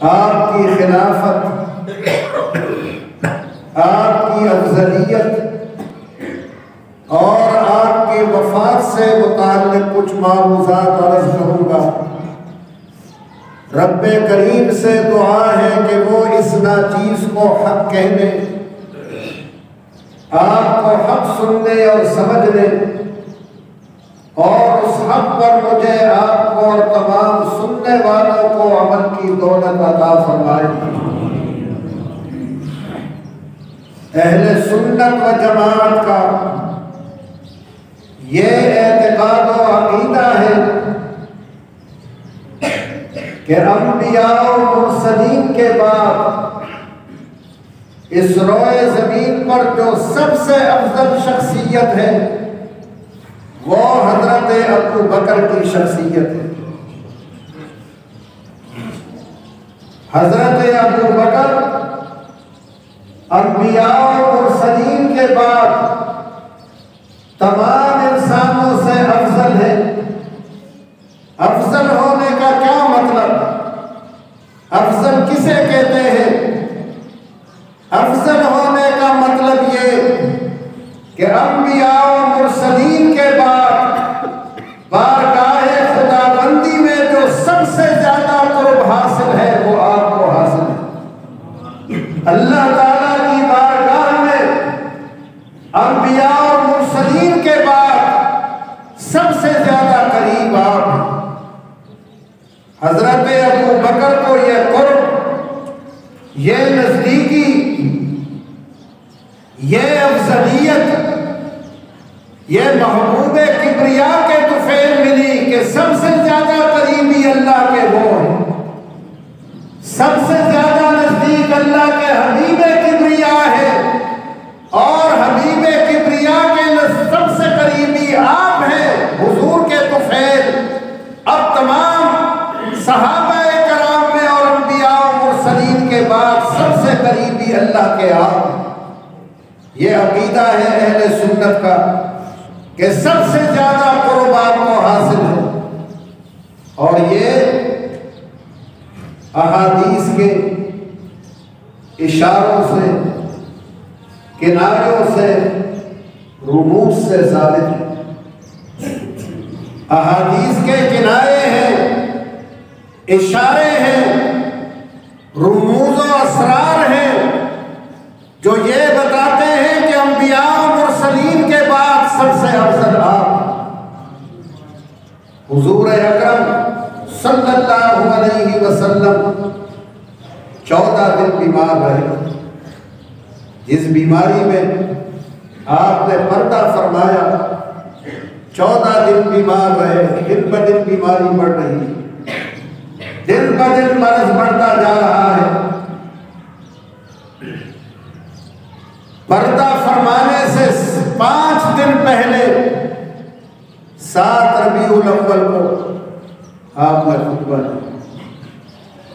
آپ کی خلافت، آپ کی افضلیت اور آپ کی وفات سے متعلق کچھ معروضات عرض کروں گا۔ رب کریم سے دعا ہے کہ وہ اس ناچیز کو حق کہنے، آپ کو حق سننے اور سمجھنے، اور اس حق پر مجھے، آپ کو اور تمام سننے والوں کو عمل کی دولت عطا فرمائے۔ اہل سنت و جماعت کا یہ اعتقاد و عقیدہ ہے کہ انبیاء و مرسلین کے بعد اس روئے زمین پر جو سب سے افضل شخصیت ہے وہ حضرت ابو بکر کی شخصیت ہے۔ حضرت ابو بکر انبیاء و مرسلین کے بعد تمام انسانوں سے افضل ہے۔ افضل ہونے کا کیا مطلب؟ افضل کسے کہتے ہیں؟ افضل ہونے کا مطلب یہ کہ انبیاء و مرسلین کے بعد بارگاہ خداوندی میں جو سب سے زیادہ قرب حاصل ہے وہ آپ کو حاصل ہے۔ اللہ تعالیٰ کی بارگاہ میں انبیاء و مرسلین کے بعد سب سے زیادہ قریب آپ ہیں۔ حضرت ابو بکر کو یہ قرب، یہ نزدیکی، یہ افضلیت، یہ محبوب کبریا کے طفیل ملی کہ سب سے زیادہ قریبی اللہ کے وہ ہیں، سب سے زیادہ نزدیک اللہ کے حبیب کبریا ہے، اور حبیب کبریا کے سب سے قریبی آپ ہیں، حضور کے طفیل۔ اب تمام صحابہ کرام میں اور انبیاء و مرسلین کے بعد سب سے قریبی اللہ کے آپ ہیں۔ یہ عقیدہ ہے اہل سنت کا کہ سب سے زیادہ قرب آپ کو حاصل ہے، اور یہ احادیث کے اشاروں سے، کنایوں سے، رموز سے ثابت ہے۔ احادیث کے کنائے ہیں، اشارے ہیں، رموز و اسرار ہیں جو یہ بتاتے ہیں کہ انبیاء و مرسلین کے بعد سب سے افضل آپ۔ حضور اکرم صلی اللہ علیہ وسلم 14 دن بیمار رہے، جس بیماری میں آپ نے پردہ فرمایا، 14 دن بیمار رہے، دن بہ دن بیماری بڑھ رہی، دن بہ دن مرض بڑھتا جا رہا ہے۔ پردہ فرمانے سے 5 دن پہلے 7 ربیع الاول کو آپ نے خطبہ دیا،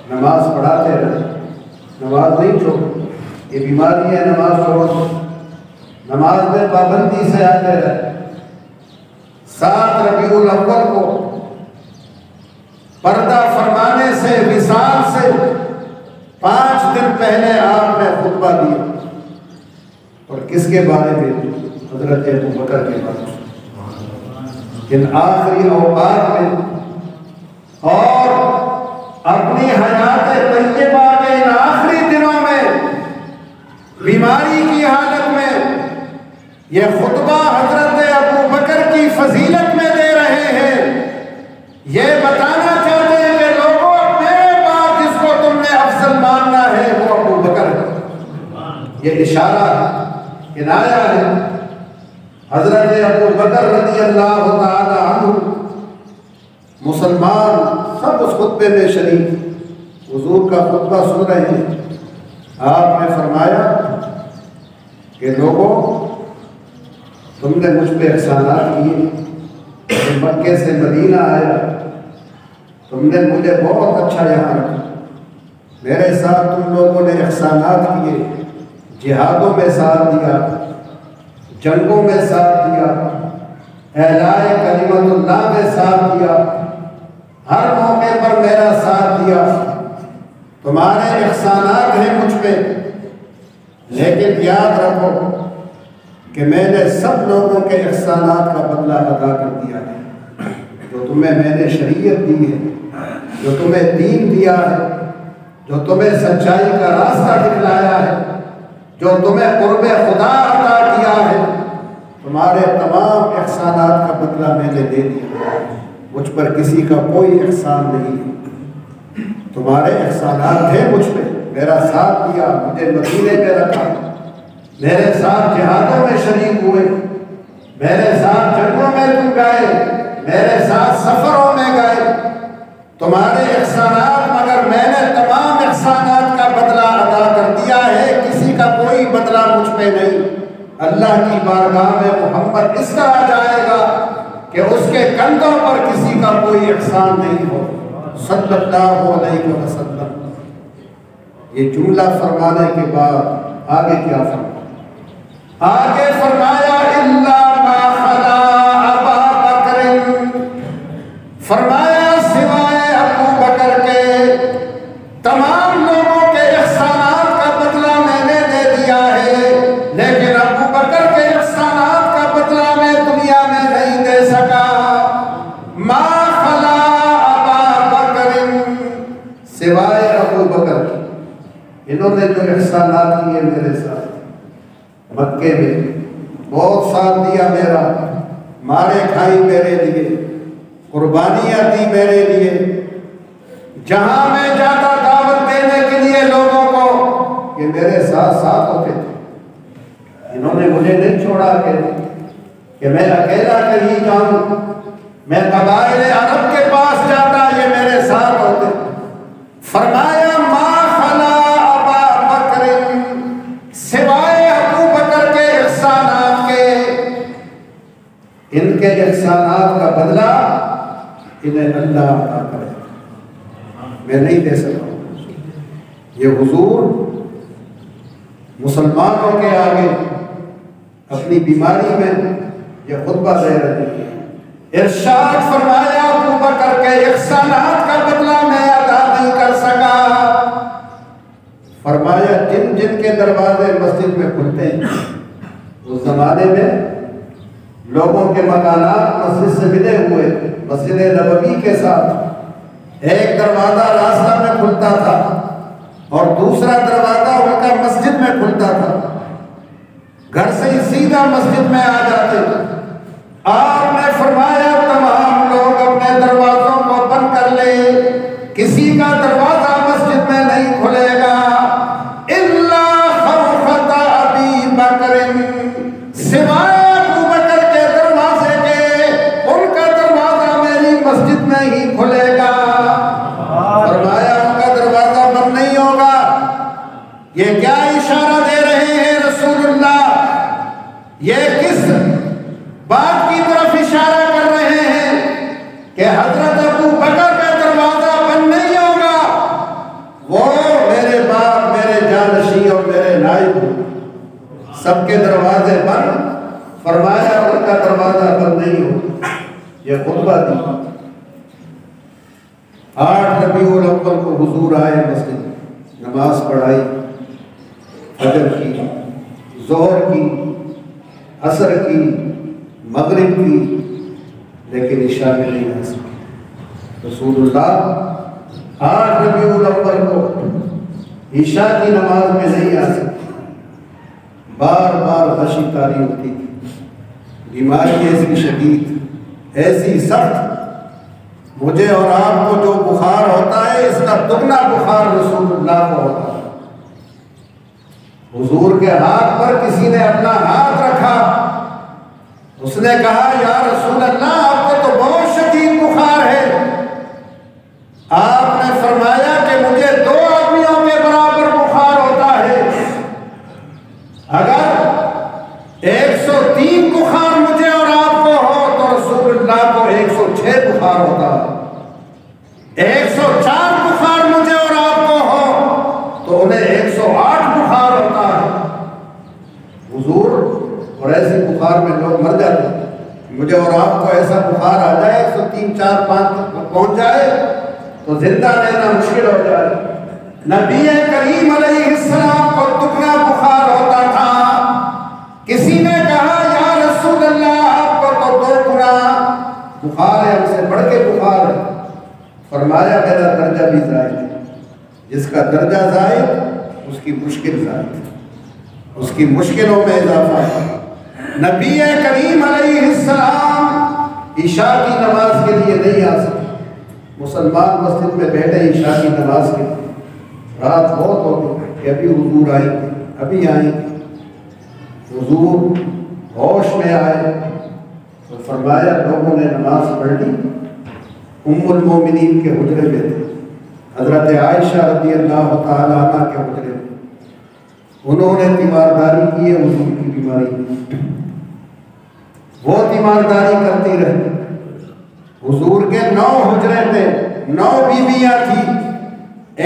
نماز پڑھاتے رہے، نماز نہیں چھوڑو، یہ بیماری ہے نماز چھوڑو، نماز میں پابندی سے آتے رہے۔ 7 ربیع الاول کو پردہ فرمانے سے، وصال سے 5 دن پہلے آپ نے خطبہ دیا، اور کس کے بارے میں؟ حضرت ابو بکر کے بارے میں، جن آخری اوقات میں اور اپنی حیات طیبہ کے ان آخری دنوں میں بیماری کی حالت میں یہ خطبہ حضرت ابو بکر کی فضیلت میں دے رہے ہیں۔ یہ بتانا چاہتے ہیں کہ لوگوں، میرے بعد جس کو تم نے افضل ماننا ہے وہ ابو بکر ہے۔ یہ اشارہ ہے، کنایا ہے۔ حضرت ابو بکر رضی اللہ تعالی عنہ، مسلمان سب اس خطبے میں شریک، حضور کا خطبہ سن رہے ہیں۔ آپ نے فرمایا کہ لوگوں، تم نے مجھ پہ احسانات کیے، تم مکے سے مدینہ آیا، تم نے مجھے بہت اچھا یہاں رکھا، میرے ساتھ تم لوگوں نے احسانات کیے، جہادوں میں ساتھ دیا، جنگوں میں ساتھ دیا، اعلاء کلمت اللہ میں ساتھ دیا، ہر موقع پر میرا ساتھ دیا، تمہارے احسانات ہیں مجھ پہ، لیکن یاد رکھو کہ میں نے سب لوگوں کے احسانات کا بدلہ ادا کر دیا ہے۔ جو تمہیں میں نے شریعت دی ہے، جو تمہیں دین دیا ہے، جو تمہیں سچائی کا راستہ دکھلایا ہے، جو تمہیں قرب خدا عطا کیا ہے، تمہارے تمام احسانات کا بدلہ میں نے دے دیا۔ مجھ پر کسی کا کوئی احسان نہیں ہے، تمہارے احسانات تھے مجھ پہ، میرا ساتھ دیا، مجھے مدینے میں رکھا، میرے ساتھ جہادوں میں شریک ہوئے، میرے ساتھ جنگوں میں تم گئے، میرے ساتھ سفروں میں گئے، تمہارے احسانات، مگر میں نے تمام احسانات کا بدلہ ادا کر دیا ہے، کسی کا کوئی بدلہ مجھ پہ نہیں۔ اللہ کی بارگاہ میں محمد اس طرح جائے گا کہ اس کے کندھوں پر کسی کا کوئی احسان نہیں ہو، صلی اللہ علیہ وسلم۔ یہ جملہ فرمانے کے بعد آگے کیا فرمایا؟ آگے فرمایا الا ما خلا ابا بکر، فرمایا سوائے ابو بکر کے تمام لوگوں کے احسانات کا بدلہ میں نے دے دیا ہے، لیکن ابو بکر کے احسانات کا بدلہ میں دنیا میں نہیں دے سکا۔ ما خلا ابا بکر، سوائے ابو بکر، انہوں نے جو احسانات کیے میرے ساتھ مکے میں، بہت ساتھ دیا میرا، مارے کھائی میرے لیے، قربانیاں دی میرے لیے، جہاں میں جاتا دعوت دینے کے لیے لوگوں کو، یہ میرے ساتھ ساتھ ہوتے تھے۔ انہوں نے مجھے نہیں چھوڑا کہ میں اکیلا کہیں جاؤں، میں قبائل عرب کے پاس جاتا، یہ میرے ساتھ ہوتے۔ فرمایا ما خلا ابا بکر، سوائے ابو بکر کے احسانات کے، ان کے احسانات کا بدلہ انہیں اللہ عطا کرے، میں نہیں دے سکتا۔ یہ حضور مسلمانوں کے آگے اپنی بیماری میں یہ خطبہ دے رہے ہیں، ارشاد فرمایا ابو بکر کے احسانات کا بدلہ میں ادا نہیں کر سکا۔ فرمایا جن جن کے دروازے مسجد میں کھلتے ہیں، اس زمانے میں لوگوں کے مکانات مسجد سے ملے ہوئے، مسجد نبوی کے ساتھ ایک دروازہ راستہ میں کھلتا تھا اور دوسرا دروازہ ان کا مسجد میں کھلتا تھا، گھر سے ہی سیدھا مسجد میں آ جاتے تھے۔ آپ نے فرمایا تمام لوگ اپنے دروازوں کو بند کر لے، کسی کا دروازہ مسجد میں نہیں کھلے گا الا خوفۃ ابی بکر، سوائے ابو بکر کے دروازے کے، ان کا دروازہ میری مسجد میں ہی کھلے گا۔ فرمایا ان کا دروازہ بند نہیں ہوگا۔ یہ کیا اشارہ دے رہے ہیں رسول اللہ؟ یہ کس بات کی طرف اشارہ کر رہے ہیں کہ حضرت ابو بکر کا دروازہ بند نہیں ہوگا، وہ میرے باپ، میرے جانشین اور میرے نائب، سب کے دروازے بند۔ فرمایا ان کا دروازہ بند نہیں ہوگا۔ یہ خطبہ دی۔ 8 ربیع الاول کو حضور آئے مسجد، نماز پڑھائی، فجر کی، ظہر کی، عصر کی، مغرب کی، لیکن عشاء میں نہیں آ سکے۔ رسول اللہ 8 ربیع الاول کو عشاء کی نماز میں نہیں آ سکے، بار بار غشی طاری ہوتی تھی، بیماری ایسی شدید، ایسی سخت، مجھے اور آپ کو جو بخار ہوتا ہے اس کا دگنا بخار رسول اللہ کو ہوتا ہے۔ حضور کے ہاتھ پر کسی نے اپنا ہاتھ رکھا، اس نے کہا یا رسول اللہ آپ کو تو بہت شدید بخار ہے۔ آپ نے فرمایا کہ مجھے 2 آدمیوں کے برابر بخار ہوتا ہے، اگر 103 بخار مجھے اور آپ کو ہو تو رسول اللہ کو 106 بخار ہوتا ہے، 104 بخار مجھے اور آپ کو ہو تو انہیں 108 بخار ہوتا ہے۔ حضور، اور ایسی بخار میں لوگ مر جاتے ہیں، مجھے اور آپ کو ایسا بخار آ جائے 103، 4، 5 تک پہنچ جائے تو زندہ رہنا مشکل ہو جائے۔ نبی کریم علیہ السلام کو دگنا بخار ہوتا تھا. کسی نے کہا یا رسول اللہ آپ کو تو 2 گنا بخار ہے، ہم سے بڑھ کے بخار ہے. فرمایا میرا درجہ بھی زائد ہے. جس کا درجہ زائد اس کی مشکل زائد، اس کی مشکلوں میں اضافہ ہے. نبی کریم علیہ السلام عشاء کی نماز کے لیے نہیں آ سکے. مسلمان مسجد میں بیٹھے عشاء کی نماز کے لیے، رات بہت ہو گئی کہ ابھی حضور آئیں گے، ابھی آئیں گے. حضور ہوش میں آئے تو فرمایا لوگوں نے نماز پڑھ لی. ام المومنین کے حجرے میں تھے، حضرت عائشہ رضی اللہ تعالی عنہ کے حجرے میں. انہوں نے تیمارداری کی ہے حضور کی بیماری میں. وہ تیمارداری کرتی رہی. حضور کے 9 حجرے تھے، 9 بیویاں تھیں.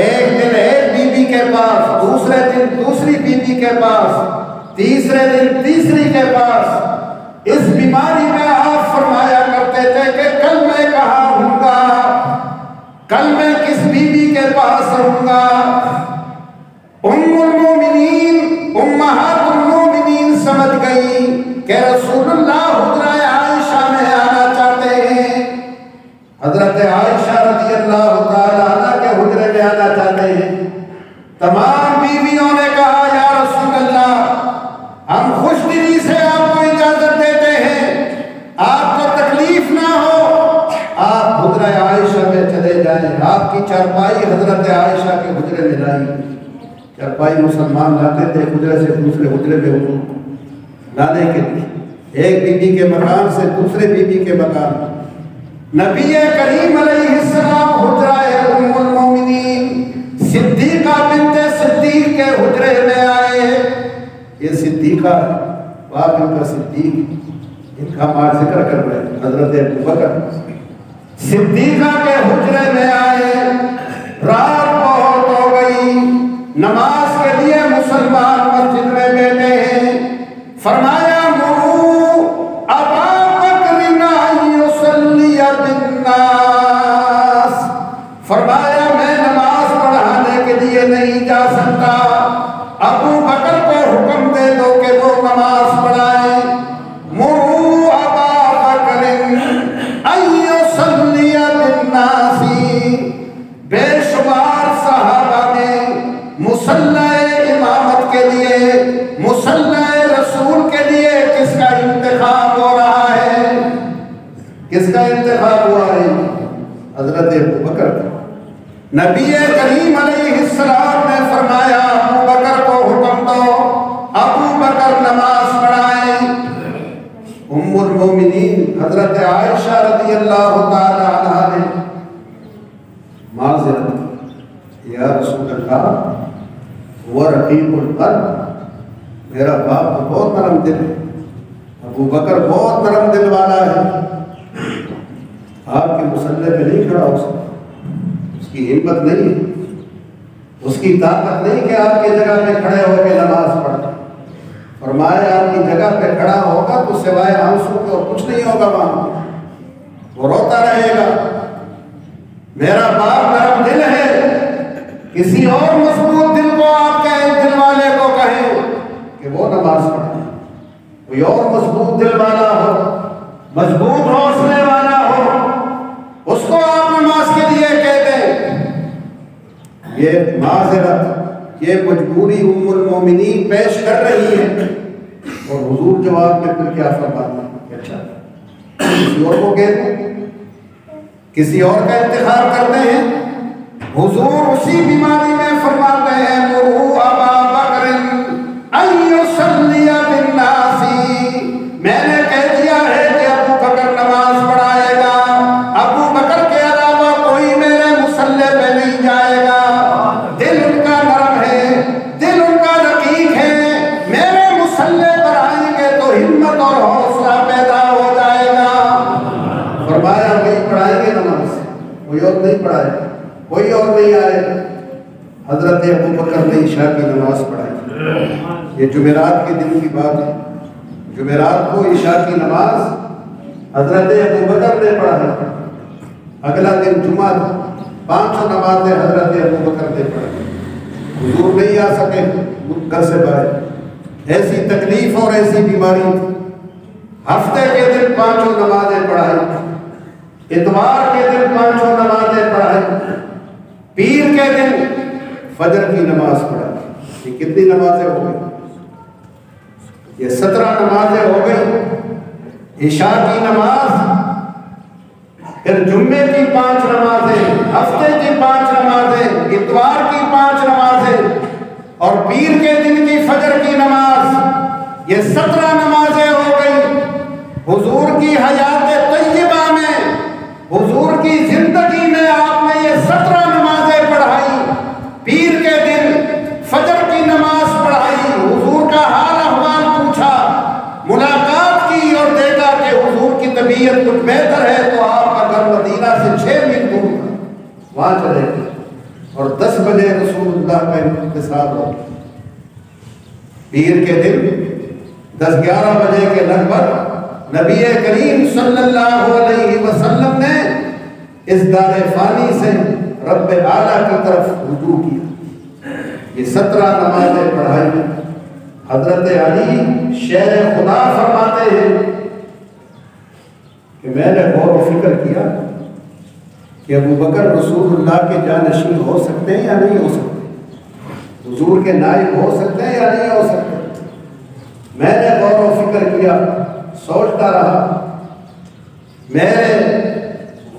ایک دن ایک بیوی کے پاس، دوسرے دن دوسری بیوی کے پاس، تیسرے دن تیسری کے پاس. اس بیماری میں آپ فرمایا کرتے تھے کہ کل میں کہاں ہوں گا، کل میں کس بیوی کے پاس رہوں گا. ام المومنین امہات المومنین سمجھ گئی کہ رسول اللہ حجرہ عائشہ میں آنا چاہتے ہیں. حضرت عائشہ رضی اللہ تعالی عنہ کے حجرے میں آنا چاہتے ہیں. تمام بیویوں نے کہا یا رسول اللہ ہم خوش دلی سے آپ کو اجازت دیتے ہیں، آپ کو تکلیف نہ ہو، آپ حجرہ عائشہ میں چلے جائیں. آپ کی چارپائی حضرت عائشہ کے حجرے میں لائی. چارپائی مسلمان لاتے تھے حجرے سے دوسرے حجرے میں حضور لانے کے لیے، ایک بیوی کے مکان سے دوسرے بیوی کے مکان. نبی کریم علیہ السلام حجرہ ام المومنین صدیقہ بنت صدیق کے حجرے میں آئے. یہ صدیقہ باپ ان کا صدیق، ان کا ماں ذکر کر رہے ہیں حضرت ابوبکر. صدیقہ کے حجرے میں آئے. رات بہت ہو گئی، نماز کے لیے مسلمان مسجد میں بیٹھے ہیں. فرمایا مرو ابا بکر ان یصلی بالناس. فرمایا میں نماز پڑھانے کے لیے نہیں جا سکتا، ابو بکر کو حکم دے دو کہ وہ نماز پڑھائیں. مرو ابا بکر ان یصلی بالناس. بے شمار صحابہ نے مصلی امامت کے لیے، مصلی رسول کے لیے کس کا انتخاب ہو رہا ہے؟ کس کا انتخاب ہوا ہے؟ حضرت ابوبکر کا. نبی کریم علیہ السلام نے فرمایا ابو بکر کو حکم دو، ابو بکر نماز پڑھائیں. ام المومنین حضرت عائشہ رضی اللہ تعالی عنہا نے معذرت یا رسول اللہ وہ رقیق القلب، میرا باپ تو بہت نرم دل ہے، ابو بکر بہت نرم دل والا ہے، آپ کے مصلی پہ نہیں کھڑا ہو سکتا، اس کی ہمت نہیں ہے، اس کی طاقت نہیں کہ آپ کی جگہ پہ کھڑے ہو کے نماز پڑھیں. فرمایا آپ کی جگہ پہ کھڑا ہوگا تو سوائے آنسو کے اور کچھ نہیں ہوگا وہاں، وہ روتا رہے گا. میرا باپ نرم دل ہے، کسی اور مضبوط دل کو آپ کہیں، دل والے کو کہیں کہ وہ نماز پڑھے. کوئی اور مضبوط دل والا ہو، مضبوط حوصلے والا ہو، اس کو آپ نماز کے لیے کہہ دیں. یہ معذرت، یہ مجبوری ام المومنین پیش کر رہی ہے. اور حضور جواب میں پھر کیا فرماتے ہیں؟ اچھا کسی اور کو کہتے ہیں، کسی اور کا انتخاب کرتے ہیں. حضور اسی بیماری میں فرماتے ہیں مرو ابا بکر ان یصلی بالناس. میں نے کہہ دیا ہے کہ ابو بکر نماز پڑھائے گا، ابو بکر کے علاوہ کوئی میرے مصلی پہ نہیں جائے گا. دل ان کا نرم ہے، دل ان کا رقیق ہے، میرے مصلی پر آئیں گے تو ہمت اور حوصلہ پیدا ہو جائے گا. فرمایا وہی پڑھائیں گے نماز، کوئی اور نہیں پڑھائے، کوئی اور نہیں آئے. حضرت ابو بکر نے عشاء کی نماز پڑھائی. یہ جمعرات کے دن کی بات ہے، جمعرات کو عشاء کی نماز حضرت ابو بکر نے پڑھائی. اگلا دن جمعہ تھا، 500 نمازیں حضرت ابو بکر نے پڑھائی. حضور نہیں آ سکے گھر سے باہر، ایسی تکلیف اور ایسی بیماری تھی۔ ہفتے کے دن 5 نمازیں پڑھائی، اتوار کے دن 5 نمازیں پڑھائی، پیر کے دن فجر کی نماز پڑھائی۔ یہ کتنی نمازیں ہو گئی؟ یہ 17 نمازیں ہو گئی۔ عشاء کی نماز، پھر جمعے کی 5 نمازیں، ہفتے کی 5 نمازیں، اتوار کی 5 نمازیں اور پیر کے دن کی فجر کی نماز، یہ 17 نمازیں ہو گئی۔ حضور کی حیات طیبہ میں، حضور کی زندگی میں آپ نے یہ 17 نمازیں پڑھائی، پیر کے دن فجر کی نماز پڑھائی، حضور کا حال احوال پوچھا، ملاقات کی اور دیکھا کہ حضور کی طبیعت کچھ بہتر ہے تو آپ کا گھر مدینہ سے 6 میل دور تھا، وہاں چلے گئے اور 10 بجے رسول اللہ کا انتصاب ہو۔ پیر کے دن 10-11 بجے کے لگ بھگ نبی کریم صلی اللہ علیہ وسلم نے اس دار فانی سے رب اعلیٰ کی طرف رجوع کیا۔ یہ 17 نمازیں پڑھائی۔ حضرت علی شیر خدا فرماتے ہیں کہ میں نے غور و فکر کیا کہ ابو بکر رسول اللہ کے جانشین ہو سکتے ہیں یا نہیں ہو سکتے، حضور کے نائب ہو سکتے ہیں یا نہیں ہو سکتے۔ میں نے غور و فکر کیا، سوچتا رہا، میرے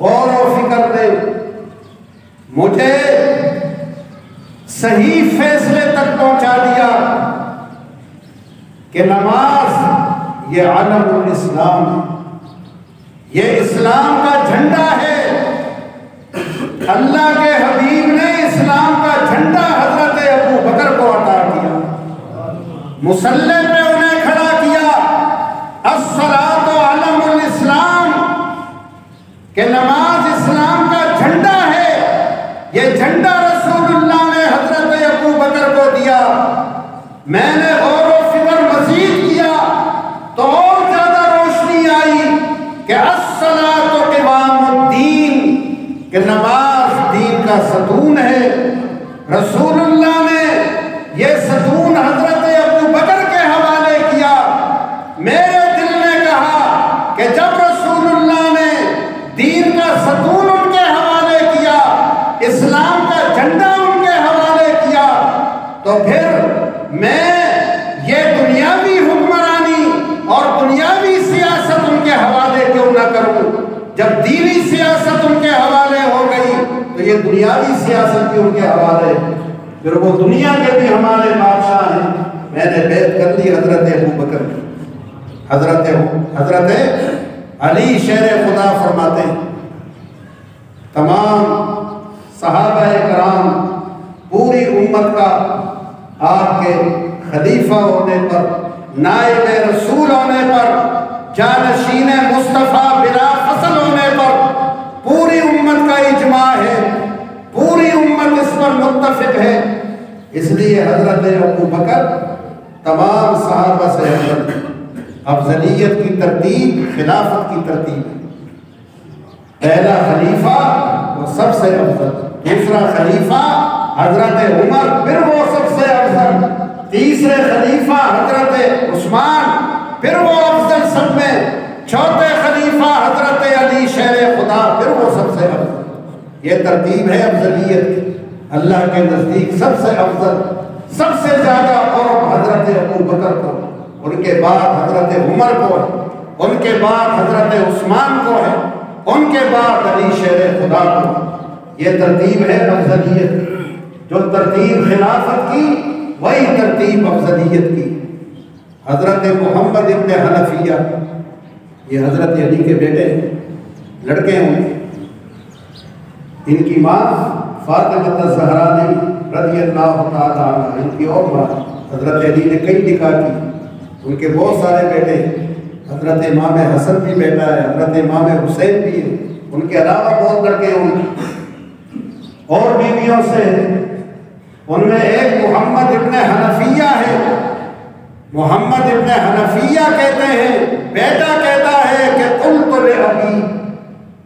غور و فکر نے مجھے صحیح فیصلے تک پہنچا دیا کہ نماز یہ علم الاسلام ہے، یہ اسلام کا جھنڈا ہے۔ اللہ کے حبیب نے اسلام کا جھنڈا حضرت ابو بکر کو عطا کیا، مصلی پہ انہیں کھڑا کیا، الصلاۃ علم الاسلام، کہ نماز اسلام کا جھنڈا ہے۔ یہ جھنڈا رسول اللہ نے حضرت ابو بکر کو دیا۔ میں نے غور و فکر مزید کیا تو اور زیادہ روشنی آئی کہ الصلاۃ قوام الدین، کہ نماز دین کا ستون ہے۔ رسول اللہ نے یہ ستون حضرت ابو بکر کے حوالے کیا۔ میرے دل نے کہا کہ جب رسول اللہ نے دین کا ستون ان کے حوالے کیا، اسلام کا جھنڈا ان کے حوالے کیا، تو پھر میں یہ دنیاوی حکمرانی اور دنیاوی سیاست ان کے حوالے کیوں نہ کروں؟ جب دینی سیاست ان کے حوالے ہو گئی تو یہ دنیاوی سیاست بھی ان کے حوالے، پھر وہ دنیا کے بھی ہمارے بادشاہ ہیں۔ میں نے بیعت کر لی حضرت ابو بکر کی۔ حضرت علی شیر خدا فرماتے ہیں تمام صحابہ کرام، پوری امت کا آپ کے خلیفہ ہونے پر، نائب رسول ہونے پر، جانشین مصطفیٰ بلا فصل ہونے پر پوری امت کا اجماع ہے، پوری امت اس پر متفق ہے۔ اس لیے حضرت ابو بکر تمام صحابہ سے افضل ہے۔ افضلیت کی ترتیب خلافت کی ترتیب ہے۔ پہلا خلیفہ وہ سب سے افضل، دوسرا خلیفہ حضرت عمر، پھر وہ سب سے افضل، تیسرے خلیفہ حضرت عثمان، پھر وہ افضل سب میں، چوتھے خلیفہ حضرت علی شیر خدا، پھر وہ سب سے افضل۔ یہ ترتیب ہے افضلیت کی۔ اللہ کے نزدیک سب سے افضل، سب سے زیادہ قرب حضرت ابو بکر کو، ان کے بعد حضرت عمر کو ہے، ان کے بعد حضرت عثمان کو ہے، ان کے بعد علی شیر خدا کو۔ یہ ترتیب ہے افضلیت کی۔ جو ترتیب خلافت کی وہی ترتیب افضلیت کی۔ حضرت محمد ابن حنفیہ، یہ حضرت علی کے بیٹے لڑکے ہوں، ان کی ماں فاطمہ الزہرا رضی اللہ تعالیٰ عنہ، ان کی اور ماں حضرت علی نے کئی نکاح کی، ان کے بہت سارے بیٹے، حضرت امام حسن بھی بیٹا ہے، حضرت امام حسین بھی ہے، ان کے علاوہ بہت لڑکے ہیں اور بیویوں سے، ان میں ایک محمد ابن حنفیہ ہے۔ محمد ابن حنفیہ کہتے ہیں، بیٹا کہتا ہے کہ قلت لأبی،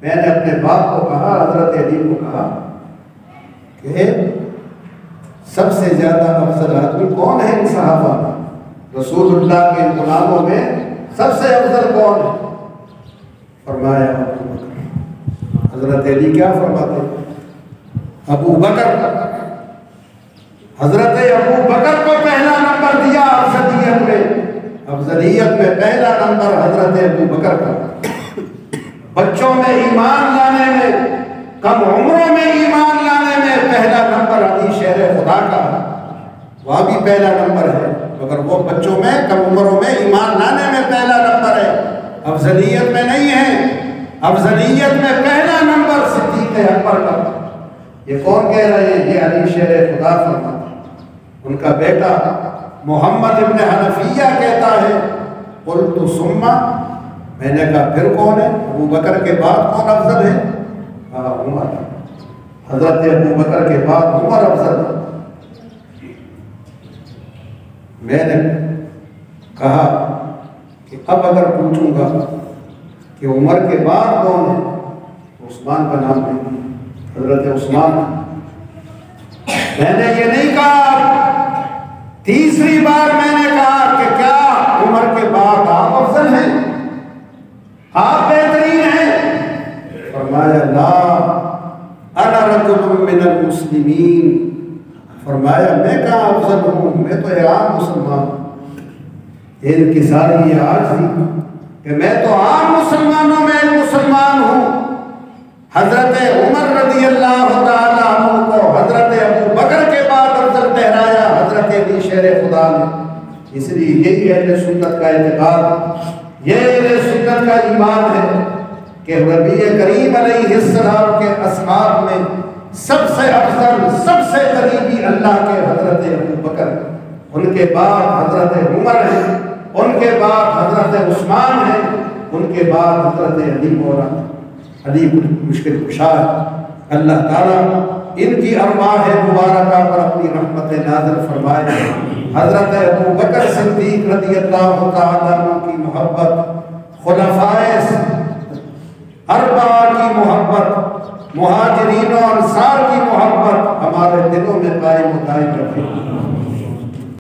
میں نے اپنے باپ کو کہا، حضرت علی کو کہا کہ سب سے زیادہ افضل آدمی کون ہے ان صحابہ میں؟ رسول اللہ کے غلاموں میں سب سے افضل کون ہے؟ فرمایا ابو بکر۔ حضرت علی کیا فرماتے؟ ابو بکر، حضرت ابو بکر کو پہلا نمبر دیا افضلیت میں، افضلیت میں پہلا نمبر حضرت ابو بکر کا۔ بچوں میں ایمان لانے میں، کم عمروں میں ایمان لانے میں پہلا نمبر علی شیر خدا کا، وہاں بھی پہلا نمبر ہے، مگر وہ بچوں میں کم عمروں میں ایمان لانے میں پہلا نمبر ہے، افضلیت میں نہیں ہے۔ افضلیت میں پہلا نمبر صدیق اکبر کا۔ یہ کون کہہ رہے ہیں؟ یہ علی شیر خدا فرماتے ہیں۔ ان کا بیٹا محمد ابن حنفیہ کہتا ہے قلت ثم، میں نے کہا پھر کون ہے؟ ابو بکر کے بعد کون افضل ہے؟ عمر۔ حضرت ابو بکر کے بعد عمر افضل ہے۔ میں نے کہا کہ اب اگر پوچھوں گا کہ عمر کے بعد کون ہے، عثمان کا نام نہیں، حضرت عثمان۔ میں نے یہ نہیں کہا، تیسری بار میں نے کہا کہ کیا عمر کے بعد آپ افضل ہیں، آپ بہترین ہیں؟ فرمایا لا انا رجل من المسلمین، فرمایا میں کہاں افضل ہوں، میں تو عام مسلمان ہوں۔ ان کی ساری یہ عاجزی کہ میں تو عام مسلمانوں میں ایک مسلمان ہوں۔ حضرت عمر رضی اللہ تعالیٰ عنہ کو حضرت ابو بکر کے بعد افضل ٹھہرایا حضرت علی شیر خدا نے۔ اس لیے یہی اہل سنت کا اعتقاد، یہ اہل سنت کا ایمان ہے کہ نبی کریم علیہ السلام کے اصحاب میں سب سے افضل، سب سے قریبی اللہ کے حضرت ابو بکر، ان کے بعد حضرت عمر ہیں، ان کے بعد حضرت عثمان ہیں، ان کے بعد حضرت علی مولا، علی مشکل کشا ہے۔ اللہ تعالیٰ ان کی ارواح مبارکہ پر اپنی رحمت نازل فرمائے۔ حضرت ابو بکر صدیق رضی اللہ تعالیٰ عنہ کی محبت، خلفائے اربعہ کی محبت، مہاجرین و انصار کی محبت ہمارے دلوں میں قائم و دائم رکھے۔